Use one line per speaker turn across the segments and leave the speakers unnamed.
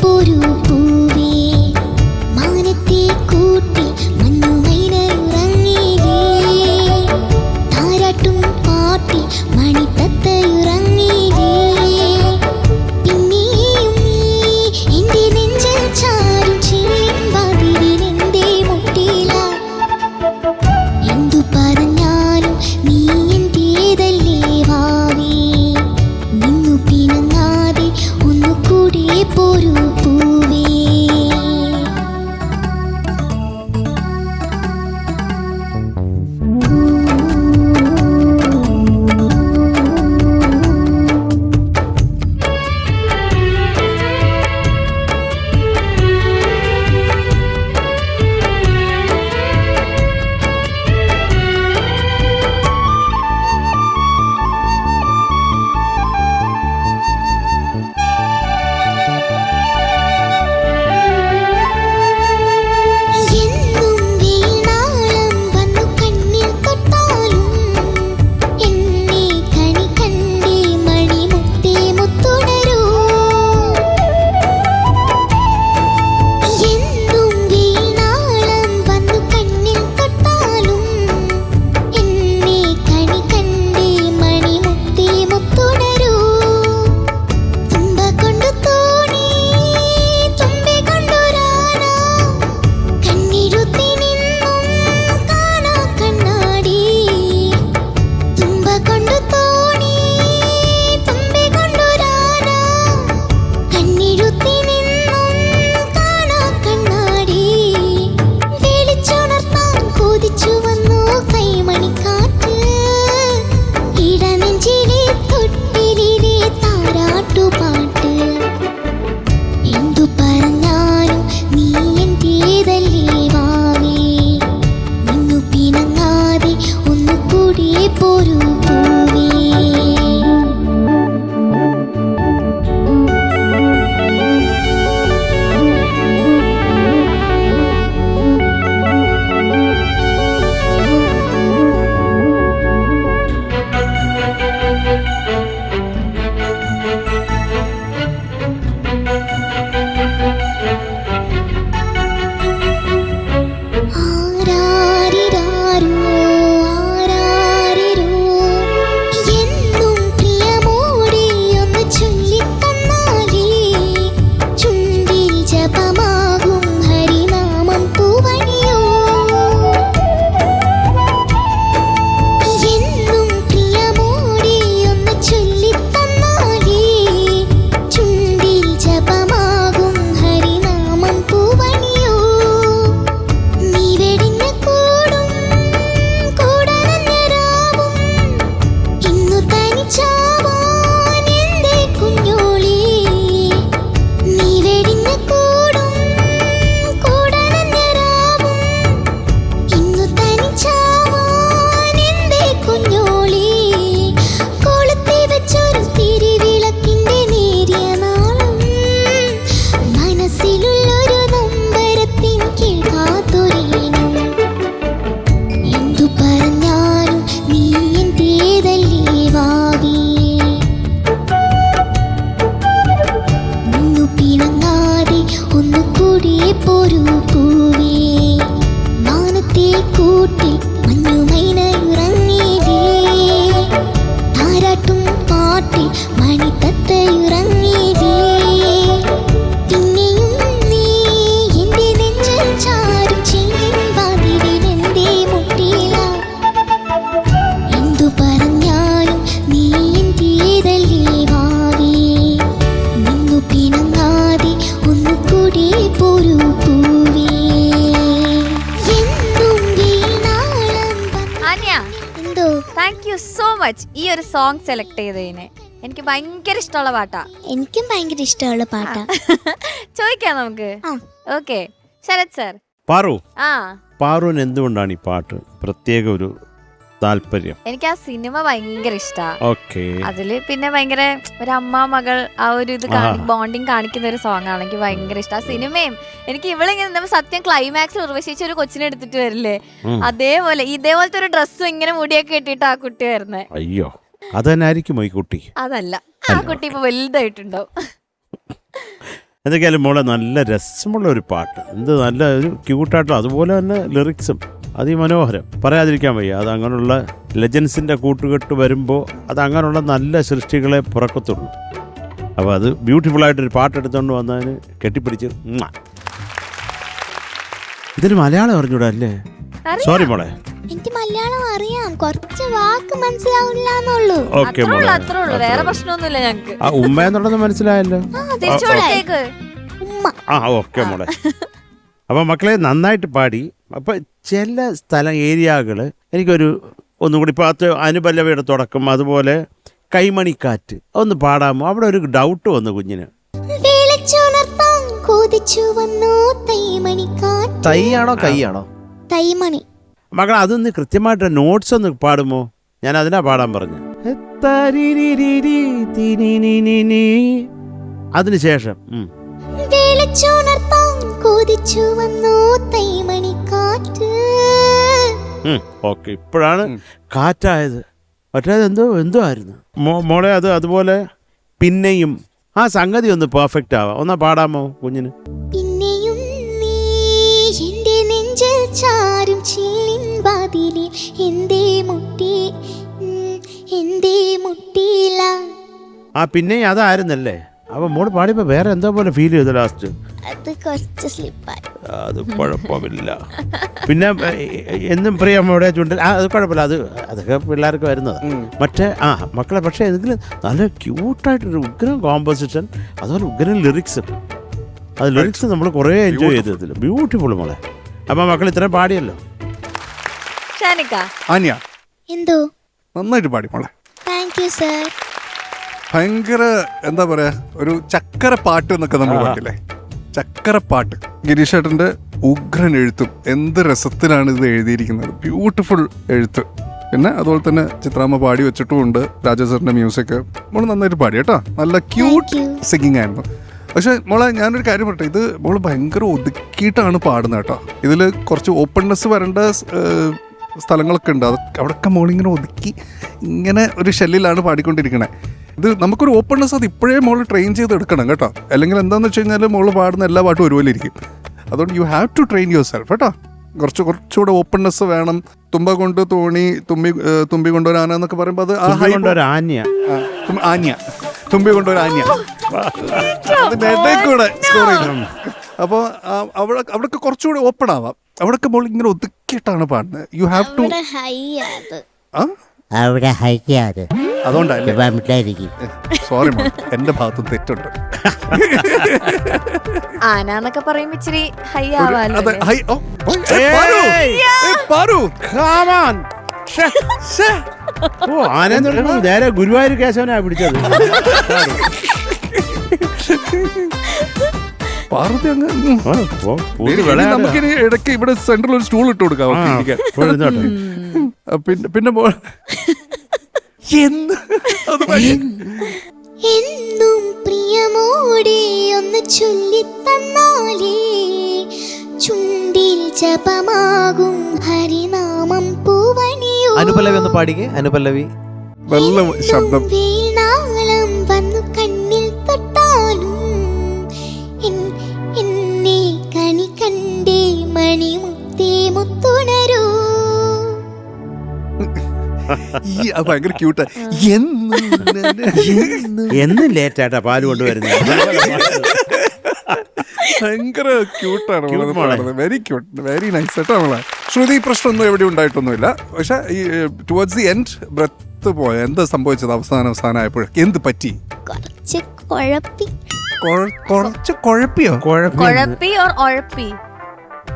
പോരൂ പൂവേ മാനത്തെ കൂട്ടി മഞ്ഞുമൈനയുറങ്ങിയില്ലേ താരാട്ടും പാട്ടി മണിത്തത്തയുറങ്ങിയില്ലേ പിന്നെയും നീ എൻ്റെ നെഞ്ചിൽ ചാരും ചേമ്പാതിരിൽ എൻ്റെ മുട്ടില എന്തു പറഞ്ഞാലും നീ എന്റേതല്ലേ വാവേ നിന്നു പിണങ്ങാതെ ഒന്നുകൂടെ പോരൂ പൂവേ എന്നും വീണാളം വന്നു കണ്ണിൽ തൊട്ടാലും എന്നെ കണി കണ്ടേ മണിമുത്തേ മുത്തുണരൂ എന്നും വീണാളം വന്നു കണ്ണിൽ തൊട്ടാലും എന്നെ കണി കണ്ടേ മണിമുത്തേ മുത്തുണരൂ തുമ്പ കൊണ്ടു തോണി തുമ്പെ കൊണ്ടൊരാന കണ്ണിരുത്തി നിന്നും കാണാ കണ്ണാടി തുമ്പ കൊണ്ടു തോണി തുമ്പെ കൊണ്ടൊരാന കണ്ണിരുത്തി നിന്നും കാണാ കണ്ണാടി വിളിച്ചുണർത്താൻ കൊതിച്ചു വന്നു കൈമണിക്കാറ്റ് ഇടനെഞ്ചിലെ തൊട്ടിലിലെ താരാട്ടുപാട്ട് എന്തു പറഞ്ഞാലും നീ എന്റേതല്ലേ വാവേ നിന്നു പിണങ്ങാതെ ഒന്നുകൂടെ പോരൂ പൂവേ ആരാരിരാരോ ആരാരിരോ എന്നും പ്രിയമോടെ ഒന്ന് ചൊല്ലിത്തന്നാലേ ചുണ്ടിൽ ജപമാകും ഹരിനാമം പൂവണിയോ എന്നും പ്രിയമോടെ ഒന്ന് ചൊല്ലിത്തന്നാലേ ചുണ്ടിൽ ജപമാകും ഹരിനാമം പൂവണിയോ നീ വെടിഞ്ഞ കൂടും കൂടനഞ്ഞരാവും ഇന്നു തനിച്ചാവാൻ എന്റെ കുഞ്ഞോളി നീ വെടിഞ്ഞ കൂടും കൂടനഞ്ഞരാവും ഇന്നു തനിച്ചാവാൻ എന്റെ കുഞ്ഞോളി കൊളുത്തി വെച്ചൊരു തിരിവിളക്കിന്റെ നേരിയ നാളം മനസ്സിലുള്ളൊരു നൊമ്പരത്തിൻ കേൾക്കാത്തൊരീണം എന്തു പറഞ്ഞാലും നീ എന്റേതല്ലേ വാവേ നിന്നു പിണങ്ങാതെ ഒന്നുകൂടെ പോരൂ പൂവേ മാനത്തെ കൂട്ടി മഞ്ഞുമൈനയുറങ്ങിയില്ലേ താരാട്ടും പാട്ടി മണിത്തത്തയുറങ്ങിയില്ലേ പിന്നെയും നീ എൻ്റെ നെഞ്ചിൽ ചാരും ചേമ്പാതിരിൽ എൻ്റെ മുട്ടില എന്തു പറഞ്ഞാലും നീ എന്റേതല്ലേ വാവേ നിന്നു പിണങ്ങാതെ ഒന്നുകൂടെ പോരൂ പൂവേ എന്നും വീണാളം
ആന്യ,
എന്തോ
താങ്ക് യു സോ മച്ച് ഈ ഒരു സോങ് സെലക്ട് ചെയ്തതിന്. എനിക്ക് ഭയങ്കര ഇഷ്ടമുള്ള പാട്ടാ.
എനിക്കും ഭയങ്കര ഇഷ്ടമുള്ള പാട്ടാ.
ചോദിക്കാം നമുക്ക്.
ആ.
Okay, Sarath sir.
പാറു,
ആ,
പാറുവിന് എന്തുകൊണ്ടാണ് ഈ പാട്ട് പ്രത്യേക ഒരു താല്പര്യം?
എനിക്ക് ആ സിനിമ ഭയങ്കര ഇഷ്ടാ.
ഓക്കെ,
അതില് പിന്നെ ഭയങ്കര ഒരു അമ്മ മകൾ ആ ഒരു ഇത് ബോണ്ടിങ് കാണിക്കുന്ന ഒരു സോങ് ആണ് എനിക്ക് ഭയങ്കര ഇഷ്ടം. ആ സിനിമയും എനിക്ക് ഇവളിങ്ങനെ സത്യം ക്ലൈമാക്സിൽ ഉർവശിച്ച ഒരു കൊച്ചിനെ എടുത്തിട്ട് വരില്ലേ, അതേപോലെ ഇതേപോലത്തെ ഒരു ഡ്രസ്സും ഇങ്ങനെ മുടിയൊക്കെ ഇട്ടിട്ട് ആ കുട്ടി വരുന്നേ.
അയ്യോ, അതന്നായിരിക്കുമോ ഈ കുട്ടി?
അതല്ല, ആ കുട്ടി ഇപ്പൊ വലുതായിട്ടുണ്ടാവും.
എന്തൊക്കെയായാലും മോളെ നല്ല രസമുള്ള ഒരു പാട്ട്, എന്ത് നല്ല ഒരു ക്യൂട്ടായിട്ടും അതുപോലെ തന്നെ ലിറിക്സും അതിമനോഹരം, പറയാതിരിക്കാൻ വയ്യ. അത് അങ്ങനെയുള്ള ലെജൻസിൻ്റെ കൂട്ടുകെട്ട് വരുമ്പോൾ അത് അങ്ങനെയുള്ള നല്ല സൃഷ്ടികളെ പുറക്കത്തുള്ളൂ. അപ്പോൾ അത് ബ്യൂട്ടിഫുള്ളായിട്ടൊരു പാട്ടെടുത്തുകൊണ്ട് വന്നതിന് കെട്ടിപ്പിടിച്ച് ഇതിന് മലയാളം അറിഞ്ഞൂടാ അല്ലേ? സോറി മോളെ.
എനിക്ക് മലയാളം അറിയാം, കുറച്ച് വാക്ക് മനസ്സിലാവില്ലാന്നുള്ളൂ.
ഓക്കെ മോളെ,
അത്രേ ഉള്ളൂ, വേറെ പ്രശ്നമൊന്നുമില്ല ഞങ്ങക്ക്.
ആ ഉമ്മ എന്നുള്ളത് മനസ്സിലായല്ലോ.
ഉമ്മ.
ആ ഓക്കെ മോളെ. അപ്പോൾ മക്കളെ നന്നായിട്ട് പാടി. അപ്പോൾ ചില ഏരിയകൾ എനിക്കൊരു ഒന്നുകൂടി ഇപ്പോൾ അനുപല്ലവിയുടെ തുടക്കം, അതുപോലെ കൈമണിക്കാറ്റ് ഒന്ന് പാടാമോ? അവിടെ ഒരു ഡൗട്ട് വന്നു കുഞ്ഞിന്.
തൈയാണോ കൈയാണോ?
തൈമണി.
മകൾ അതൊന്ന് കൃത്യമായിട്ട് നോട്ട്സ് ഒന്ന് പാടുമോ? ഞാൻ അതിനാ പാടാൻ പറഞ്ഞു. അതിനുശേഷം ഓക്കെ, ഇപ്പോഴാണ് കാറ്റായത്. മറ്റേത് എന്തോ ആയിരുന്നു മോളെ. അതുപോലെ പിന്നെയും ആ സംഗതി ഒന്ന് പെർഫെക്റ്റ് ആവാം. ഒന്നാ പാടാമോ കുഞ്ഞിന്?
പിന്നെയും നീ എൻ്റെ നെഞ്ചിൽ ചാരും ചില്ലിൻ വാതിലിൽ എന്തേ മുട്ടിയില്ല.
ആ പിന്നെയും അതായിരുന്നല്ലേ. അപ്പം മോള് പാടിയപ്പോൾ വേറെ എന്തോ പോലെ ഫീൽ ചെയ്തു ലാസ്റ്റ്.
അത് കുറച്ച് സ്ലിപ്പായി.
അത് കുഴപ്പമില്ല. പിന്നെ എന്നും പ്രിയമ്മയുടെ ചുണ്ടിൽ അത് കുഴപ്പമില്ല, അതൊക്കെ പിള്ളേർക്ക് വരുന്നതാണ്. മറ്റേ മക്കളെ പക്ഷേ എങ്കിലും നല്ല ക്യൂട്ടായിട്ടൊരു ഉഗ്രം കോമ്പോസിഷൻ, അതുപോലെ ഉഗ്രം ലിറിക്സ്. അത് ലിറിക്സ് നമ്മൾ കുറേ എൻജോയ് ചെയ്തതിൽ ബ്യൂട്ടിഫുൾ മോളെ. അപ്പം മക്കൾ ഇത്രയും പാടിയല്ലോ.
ആന്യ
എന്തോ
നന്നായിട്ട് പാടി മോളെ.
Thank you sir.
ഭയങ്കര എന്താ പറയാ, ഒരു ചക്കര പാട്ട് എന്നൊക്കെ നമ്മൾ പാട്ടില്ലേ, ചക്കരപ്പാട്ട്. ഗിരീഷ് ഏട്ടൻ്റെ ഉഗ്രൻ എഴുത്തും എന്ത് രസത്തിലാണ് ഇത് എഴുതിയിരിക്കുന്നത്. ബ്യൂട്ടിഫുൾ എഴുത്ത്. പിന്നെ അതുപോലെ തന്നെ ചിത്രാമ്മ പാടി വെച്ചിട്ടുമുണ്ട്. രാജാസറിന്റെ മ്യൂസിക് മോള് നന്നായിട്ട് പാടി കേട്ടോ. നല്ല ക്യൂട്ട് സിംഗിങ് ആയിരുന്നു. പക്ഷെ മോളെ ഞാനൊരു കാര്യം പറയട്ടെ, ഇത് മോള് ഭയങ്കര ഒതുക്കിയിട്ടാണ് പാടുന്നത് കേട്ടോ. ഇതിൽ കുറച്ച് ഓപ്പൺനെസ് വരേണ്ട സ്ഥലങ്ങളൊക്കെ ഉണ്ട്. അവിടെയൊക്കെ മോളിങ്ങനെ ഒതുക്കി ഇങ്ങനെ ഒരു ഷെല്ലിലാണ് പാടിക്കൊണ്ടിരിക്കണേ. ഇത് നമുക്കൊരു ഓപ്പൺനെസ് അത് ഇപ്പോഴേ മോള് ട്രെയിൻ ചെയ്ത് എടുക്കണം കേട്ടോ. അല്ലെങ്കിൽ എന്താണെന്ന് വെച്ച് കഴിഞ്ഞാൽ മോള് പാടുന്ന എല്ലാ പാട്ടും ഒരുപോലെ ഇരിക്കും. അതുകൊണ്ട് you have to train yourself കേട്ടോ. കുറച്ചുകൂടെ ഓപ്പൺനെസ് വേണം. തുമ്പ കൊണ്ട് തോണി, തുമ്പി കൊണ്ടൊരാന എന്നൊക്കെ പറയുമ്പോൾ അത് ആന്യ, തുമ്പി കൊണ്ടൊരാന്യ അതിൻ്റെ കൂടെ സ്കോർ ചെയ്യണം. അപ്പോൾ അവിടൊക്കെ കുറച്ചുകൂടി ഓപ്പൺ ആവാം. അവിടൊക്കെ മോൾ ഇങ്ങനെ ഒതുക്കിയിട്ടാണ് പാടുന്നത്. You have to. അതുകൊണ്ടായിരിക്കും. സോറി മോൾ, എന്റെ ഭാഗത്തും തെറ്റുണ്ട്.
ആനന്നൊക്കെ പറയുമ്പോ ഇച്ചിരി ഹൈ ആവാലോ.
നേരെ ഗുരുവായൂർ കേശവനാ പിടിച്ചത്.
നമുക്കിനി ഇടയ്ക്ക് ഇവിടെ സെന്ററിൽ ഒരു സ്റ്റൂൾ ഇട്ട് കൊടുക്കാം. പിന്നെ
എന്നും പ്രിയമോടെ ഒന്ന് ചൊല്ലിത്തന്നാലേ ചുണ്ടിൽ ജപമാകും ഹരിനാമം പൂവണിയോ.
അനുപല്ലവി ഒന്ന് പാടിക്കേ. അനുപല്ലവി
നല്ല ശബ്ദം.
വീണാളം വന്നു കണ്ണിൽ തൊട്ടാലും എന്നെ കണി കണ്ടേ മണിമുത്തേ മുത്തുണരൂ.
ഭയങ്കര ക്യൂട്ട്.
എന്നും ലേറ്റായിട്ടാ പാല് കൊണ്ടുവരുന്നത്.
ഭയങ്കര ക്യൂട്ടാണ്. വെരി ക്യൂട്ട്, വെരി നൈസ് കേട്ടോ നമ്മളെ. ശ്രുതി പ്രശ്നമൊന്നും എവിടെ ഉണ്ടായിട്ടൊന്നുമില്ല. പക്ഷെ ഈ ടുവേർഡ്സ് ദി എൻഡ് ബ്രെത്ത് പോയ എന്താ സംഭവിച്ചത്? അവസാനമായപ്പോഴേക്ക് എന്ത് പറ്റി?
കുറച്ച്
കുഴപ്പിയോ?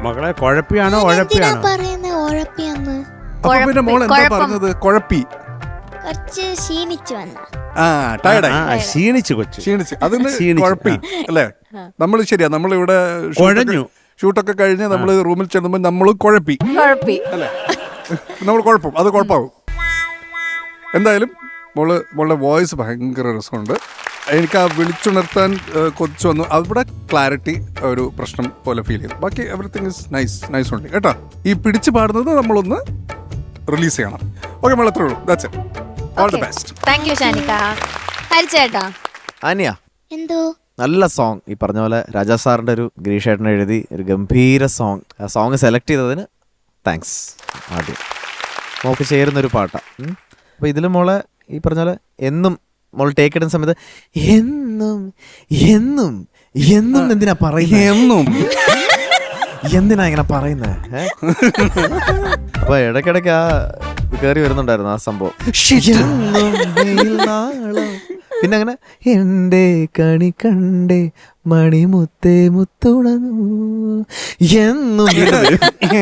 മകളെ കുഴപ്പിയാണോ ഉഴപ്പിയാണോ
പറയുന്നത്? ഉഴപ്പിയാന്ന്.
പിന്നെ മോൾ എന്താ പറഞ്ഞത്? കുഴപ്പി.
കുറച്ച് ക്ഷീണിച്ചു വന്ന.
ക്ഷീണിച്ച്
അതിന് കുഴപ്പി അല്ലേ? നമ്മൾ ശരിയാ, നമ്മളിവിടെ ഷൂട്ടൊക്കെ കഴിഞ്ഞ് നമ്മൾ റൂമിൽ ചെല്ലുമ്പോൾ നമ്മൾ കുഴപ്പി അല്ലേ? നമ്മൾ കുഴപ്പം, അത് കുഴപ്പമാവും. എന്തായാലും മോളുടെ വോയിസ് ഭയങ്കര രസമുണ്ട്. എനിക്ക് ആ വിളിച്ചുണർത്താൻ കൊതിച്ചു വന്നു. അവിടെ ക്ലാരിറ്റി ഒരു പ്രശ്നം പോലെ ഫീൽ ചെയ്തു. ബാക്കി എവറിത്തിങ് ഇസ് നൈസ് ഉണ്ട് കേട്ടോ. ഈ പിടിച്ച് പാടുന്നത് നമ്മളൊന്ന് റിലീസ് ചെയ്യണം. ഓക്കെ മോൾ, അത്രേ ഉള്ളൂ. That's it. All the best.
Thank you Shanika. ഹരിച്ചേട്ടാ
ആന്യ
എന്തോ
നല്ല സോങ്. ഈ പറഞ്ഞ പോലെ രാജാ സാറിൻ്റെ ഒരു ഗിരീഷേട്ടൻ എഴുതി ഒരു ഗംഭീര സോങ്. ആ സോങ് സെലക്ട് ചെയ്തതിന് താങ്ക്സ്. ആദ്യം മോൾക്ക് ചേരുന്നൊരു പാട്ടാണ്. അപ്പോൾ ഇതിൽ മോളെ ഈ പറഞ്ഞ പോലെ എന്നും മോൾ ടേക്ക് ഇടുന്ന സമയത്ത് എന്നും എന്നും എന്നും എന്തിനാ പറയുന്നത്,
എന്നും
എന്തിനാ ഇങ്ങനെ പറയുന്നത്? അപ്പൊ ഇടയ്ക്കിടയ്ക്ക് ആ കയറി വരുന്നുണ്ടായിരുന്നു ആ സംഭവം. എന്നും വെയിൽ നാളം. പിന്നെ അങ്ങനെ എൻ്റെ കണി കണ്ടേ മണിമുത്തേ മുത്തുണങ്ങൂ എന്നും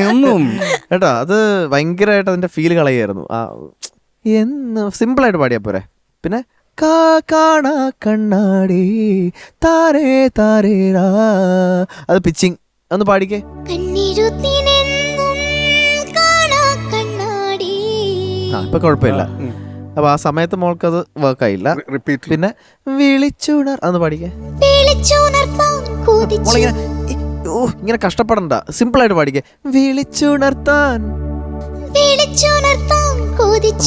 എന്നും
കേട്ടോ. അത് ഭയങ്കരമായിട്ട് അതിന്റെ ഫീൽ കളയായിരുന്നു. ആ എന്ന് സിമ്പിളായിട്ട് പാടിയാ പോരെ. പിന്നെ കാണാ കണ്ണാടി താരേ താരേരാ, അത് പിച്ചിങ് ഒന്ന് പാടിക്കേ. ആ ഇപ്പൊ കുഴപ്പമില്ല. അപ്പൊ ആ സമയത്ത് മോൾക്കത് വർക്കായില്ല.
റിപ്പീറ്റ്.
പിന്നെ വിളിച്ചുണർ അതൊന്ന് പാടിക്കേ. മോളിങ്ങനെ ഇങ്ങനെ കഷ്ടപ്പെടണ്ട, സിമ്പിളായിട്ട് പാടിക്കേ. വിളിച്ചുണർത്താൻ.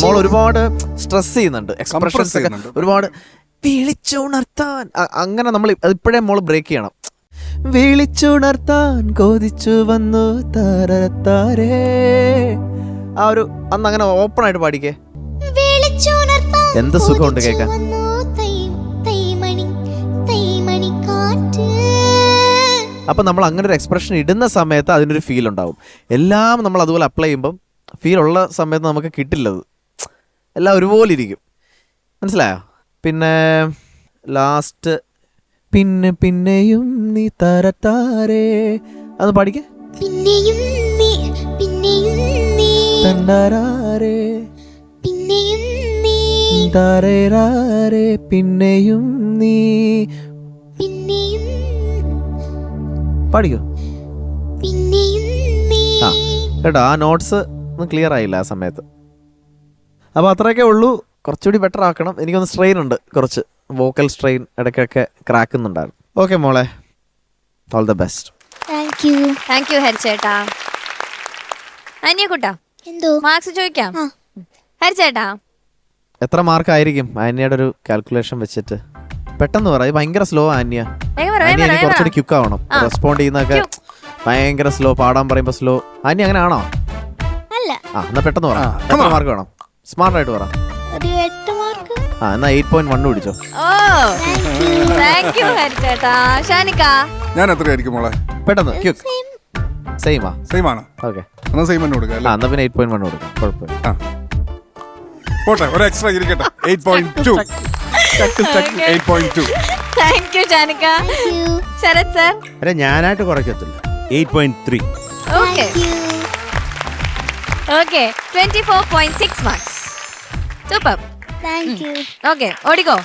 മോൾ ഒരുപാട് സ്ട്രെസ് ചെയ്യുന്നുണ്ട്, എക്സ്പ്രഷൻസ് ഒക്കെ ഒരുപാട്. വിളിച്ചുണർത്താൻ അങ്ങനെ നമ്മൾ ഇപ്പോഴേ മോള് ബ്രേക്ക് ചെയ്യണം. വിളിച്ചുണർത്താൻ കൊതിച്ചു വന്നു താരേ. ആ ഒരു അന്ന് അങ്ങനെ ഓപ്പൺ ആയിട്ട് പാടിക്കേ. എന്ത് സുഖമുണ്ട് കേൾക്കാൻ. അപ്പൊ നമ്മൾ അങ്ങനെ ഒരു എക്സ്പ്രഷൻ ഇടുന്ന സമയത്ത് അതിനൊരു ഫീൽ ഉണ്ടാവും. എല്ലാം നമ്മൾ അതുപോലെ അപ്ലൈ ചെയ്യുമ്പം ഫീൽ ഉള്ള സമയത്ത് നമുക്ക് കിട്ടില്ലത്. എല്ലാം ഒരുപോലെ ഇരിക്കും. മനസ്സിലായോ? പിന്നെ ലാസ്റ്റ് പിന്നെ പിന്നെയും നീ താരേ അത് പാടിക്കേ.
പിന്നെയും നീ പിന്നെയും നീ
തണ്ടാരേ
പിന്നെയും നീ
താരേ പിന്നെയും നീ
പിന്നെയും
പാടിക്കോ.
പിന്നെയും നീ.
ആ കേട്ടോ, ആ നോട്ട്സ് ഒന്നും ക്ലിയർ ആയില്ല ആ സമയത്ത്. അപ്പോൾ അത്രയൊക്കെ ഉള്ളൂ. കുറച്ചുകൂടി ബെറ്റർ ആക്കണം. എനിക്കൊന്ന് സ്ട്രെയിൻ ഉണ്ട്, കുറച്ച് വോക്കൽ സ്ട്രെയിൻ ഇടയ്ക്കൊക്കെ ക്രാക്കുന്നുണ്ടായിരുന്നു. ഓക്കെ മോളെ, all the best.
Thank you ഹരിച്ചേട്ടാ. അന്യക്കുട്ടാ
എന്തോ
മാർക്സ് ചോദിക്കാം.
ആ.
ഹരിച്ചേട്ടാ
എത്ര മാർക്ക് ആയിരിക്കും ആന്യയുടെ ഒരു കാൽക്കുലേഷൻ വെച്ചിട്ട്? പെട്ടെന്ന് പറ. ഭയങ്കര സ്ലോ ആന്യ. ആന്യ കുറച്ചുകൂടി ക്യുക്ക് ആവണം. റെസ്പോണ്ട് ചെയ്യുന്നതൊക്കെ ഭയങ്കര സ്ലോ. പാടാൻ പറയുമ്പോ സ്ലോ. ആന്യ അങ്ങനെ ആണോ?
അല്ല.
ആ എന്നാ പെട്ടെന്ന് പറ. എത്ര മാർക്ക് വേണം? സ്മാർട്ടായിട്ട് പറ.
ഒരു 8 മാർക്ക്.
ആ എന്നാ 8.1 പിടിച്ചോ.
ഓ താങ്ക് യു ഹരിച്ചേട്ടാ. ഷാനിക്ക
ഞാൻ എത്രയായിരിക്കും മോളെ?
പെട്ടെന്ന് ക്യുക്ക്. സെയിമാ?
സെയിം ആണ്.
ഓക്കെ
എന്നാ സെയിം തന്നെ കൊടുക്കാം.
എന്നാ പിന്നെ 8.1 കൊടുക്കാം. കുഴപ്പമില്ല.
പോട്ടെ, ഒരു എക്സ്ട്രാ ഇരിക്കട്ടെ. 8.2. 8.2.
Thank you Shanika. Sharath sir?
അല്ല ഞാനായിട്ട് കുറയ്ക്കത്തില്ല. 8.3.
Okay okay 24.6 marks. Super.
Thank you.
Okay ഓടിക്കോ.